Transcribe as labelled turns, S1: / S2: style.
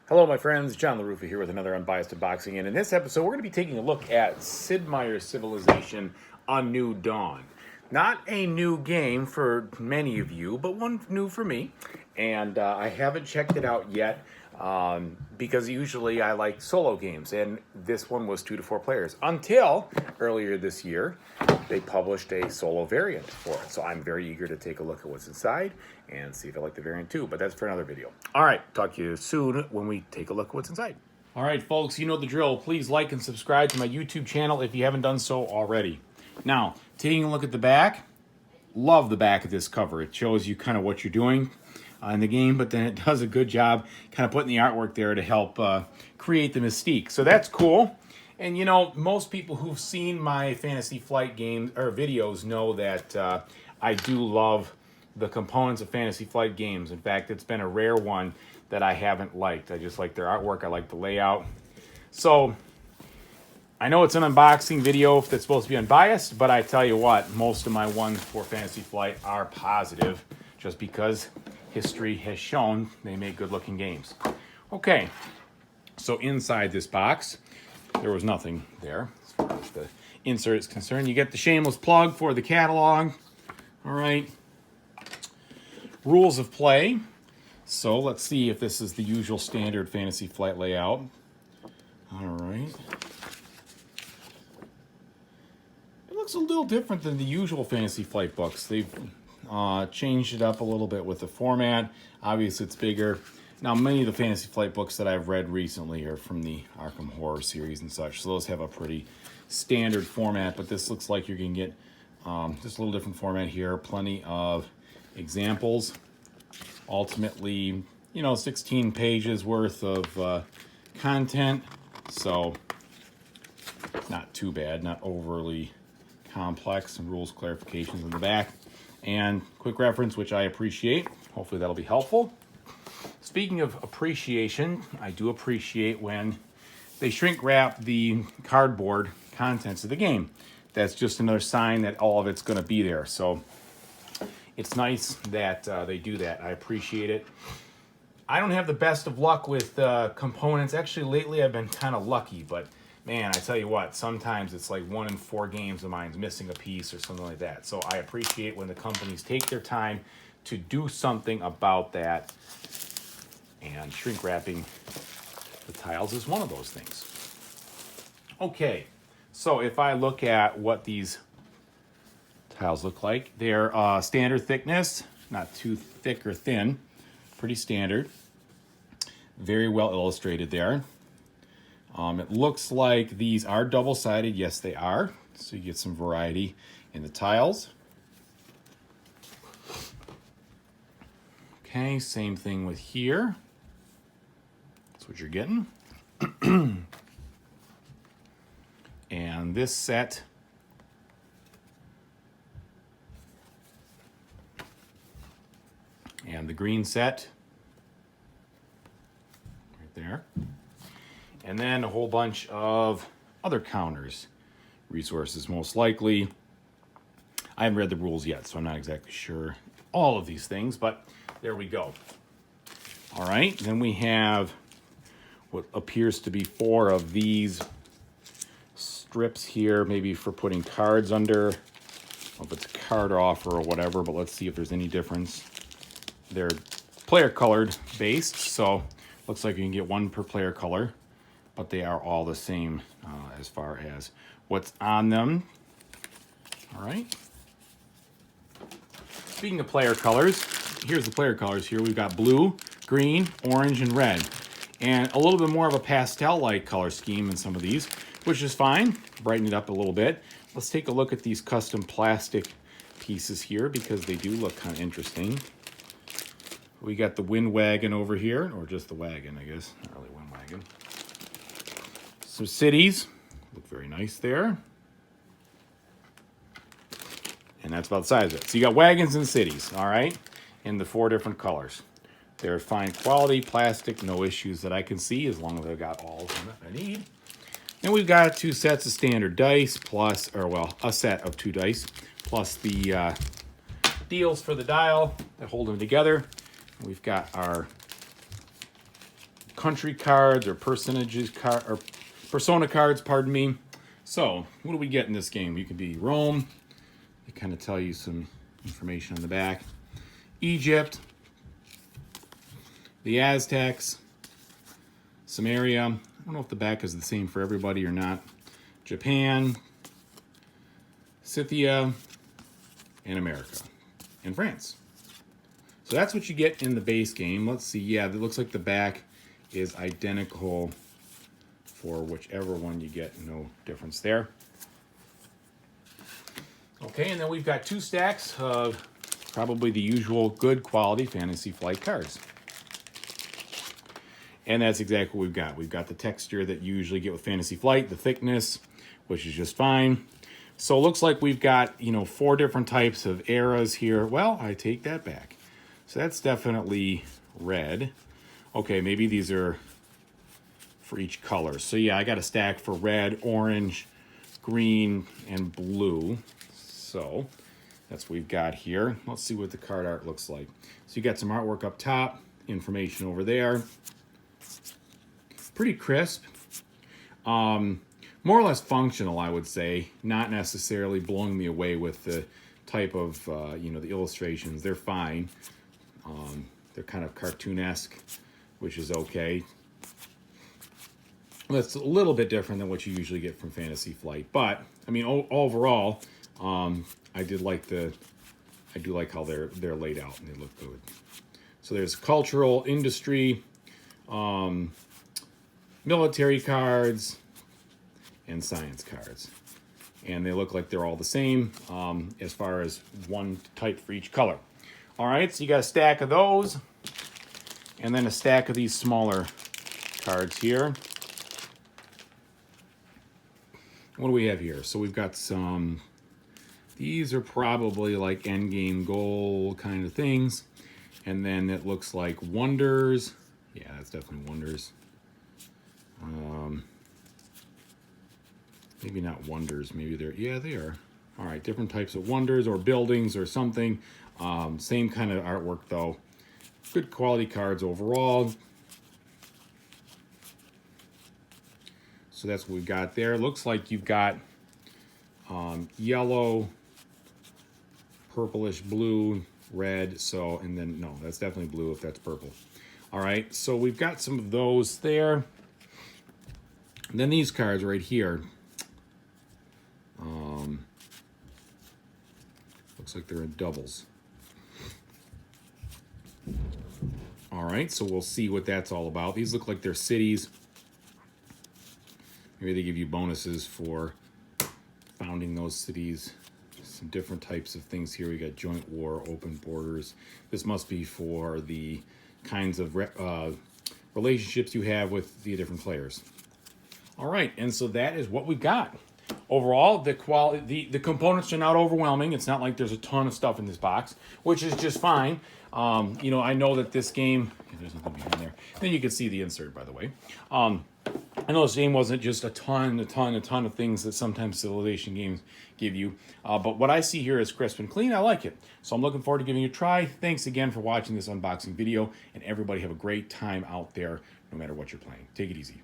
S1: Hello, my friends. John LaRuffa here with another Unbiased Unboxing. And in this episode, we're going to be taking a look at Sid Meier's Civilization: A New Dawn. Not a new game for many of you, but one new for me. And I haven't checked it out yet because usually I like solo games. And this one was 2 to 4 players until earlier this year they published a solo variant for it. So I'm very eager to take a look at what's inside and see if I like the variant too. But that's for another video. All right, talk to you soon when we take a look at what's inside. All right, folks, you know the drill. Please like and subscribe to my YouTube channel if you haven't done so already. Now, taking a look at the back, love the back of this cover. It shows you kind of what you're doing in the game, but then it does a good job kind of putting the artwork there to help create the mystique. So that's cool. And you know, most people who've seen my Fantasy Flight games or videos know that I do love the components of Fantasy Flight games. In fact, it's been a rare one that I haven't liked. I just like their artwork. I like the layout. So I know it's an unboxing video that's supposed to be unbiased, but I tell you what, most of my ones for Fantasy Flight are positive just because history has shown they make good looking games. Okay, so inside this box, there was nothing there as far as the insert is concerned. You get the shameless plug for the catalog. All right. Rules of play. So let's see if this is the usual standard Fantasy Flight layout. All right. It looks a little different than the usual Fantasy Flight books. They've changed it up a little bit with the format. Obviously, it's bigger. Now, many of the Fantasy Flight books that I've read recently are from the Arkham Horror series and such, so those have a pretty standard format, but this looks like you're going to get just a little different format here. Plenty of examples. Ultimately, you know, 16 pages worth of content, so not too bad, not overly complex, and rules clarifications in the back. And quick reference, which I appreciate. Hopefully that'll be helpful. Speaking of appreciation, I do appreciate when they shrink wrap the cardboard contents of the game. That's just another sign that all of it's going to be there. So it's nice that they do that. I appreciate it. I don't have the best of luck with components. Actually, lately I've been kind of lucky, but man, I tell you what, sometimes it's like 1 in 4 games of mine's missing a piece or something like that. So I appreciate when the companies take their time to do something about that. And shrink wrapping the tiles is one of those things. Okay, so if I look at what these tiles look like, they're standard thickness, not too thick or thin, pretty standard. Very well illustrated there. It looks like these are double-sided. Yes, they are. So you get some variety in the tiles. Okay, same thing with here. That's what you're getting. And this set and the green set right there. And then a whole bunch of other counters, resources most likely. I haven't read the rules yet, so I'm not exactly sure all of these things, but there we go. All right, then we have what appears to be 4 of these strips here, maybe for putting cards under. I don't know if it's a card offer or whatever, but let's see if there's any difference. They're player colored based, so looks like you can get 1 per player color, but they are all the same as far as what's on them. All right. Speaking of player colors, here's the player colors here. We've got blue, green, orange, and red. And a little bit more of a pastel-like color scheme in some of these, which is fine. Brighten it up a little bit. Let's take a look at these custom plastic pieces here because they do look kind of interesting. We got the wind wagon over here, or just the wagon, I guess. Not really wind wagon. Some cities. Look very nice there. And that's about the size of it. So you got wagons and cities, all right, in the 4 different colors. They're fine quality, plastic, no issues that I can see as long as I've got all of them that I need. And we've got 2 sets of standard dice plus, or well, a set of 2 dice plus the deals for the dial that hold them together. We've got our country cards or persona cards, pardon me. So, what do we get in this game? You can be Rome. They kind of tell you some information on the back. Egypt. The Aztecs. Samaria. I don't know if the back is the same for everybody or not. Japan. Scythia. And America. And France. So that's what you get in the base game. Let's see. Yeah, it looks like the back is identical for whichever one you get. No difference there. Okay, and then we've got 2 stacks of probably the usual good quality Fantasy Flight cards. And that's exactly what we've got. We've got the texture that you usually get with Fantasy Flight, the thickness, which is just fine. So it looks like we've got, 4 different types of eras here. Well, I take that back. So that's definitely red. Okay, maybe these are for each color. So yeah, I got a stack for red, orange, green, and blue. So that's what we've got here. Let's see what the card art looks like. So you got some artwork up top, information over there. Pretty crisp. More or less functional, I would say. Not necessarily blowing me away with the type of, the illustrations. They're fine. They're kind of cartoonesque, which is okay. That's a little bit different than what you usually get from Fantasy Flight. But, I mean, overall, I do like how they're laid out and they look good. So there's cultural, industry, military cards, and science cards. And they look like they're all the same as far as one type for each color. All right, so you got a stack of those, and then a stack of these smaller cards here. What do we have here? So we've got some, these are probably like endgame goal kind of things. And then it looks like wonders. Yeah, that's definitely wonders. Maybe not wonders, maybe they are. All right, different types of wonders or buildings or something. Same kind of artwork though. Good quality cards overall. So that's what we've got there. Looks like you've got yellow, purplish blue, red. So, and then, no, that's definitely blue if that's purple. All right, so we've got some of those there. And then these cards right here. Looks like they're in doubles. All right, so we'll see what that's all about. These look like they're cities. Maybe they give you bonuses for founding those cities. Some different types of things here. We got joint war, open borders. This must be for the kinds of relationships you have with the different players. All right, and so that is what we've got. Overall, the quality, the components are not overwhelming. It's not like there's a ton of stuff in this box, which is just fine. I know that this game, there's nothing behind there. Then you can see the insert, by the way. I know this game wasn't just a ton of things that sometimes Civilization games give you. But what I see here is crisp and clean. I like it. So I'm looking forward to giving it a try. Thanks again for watching this unboxing video. And everybody have a great time out there, no matter what you're playing. Take it easy.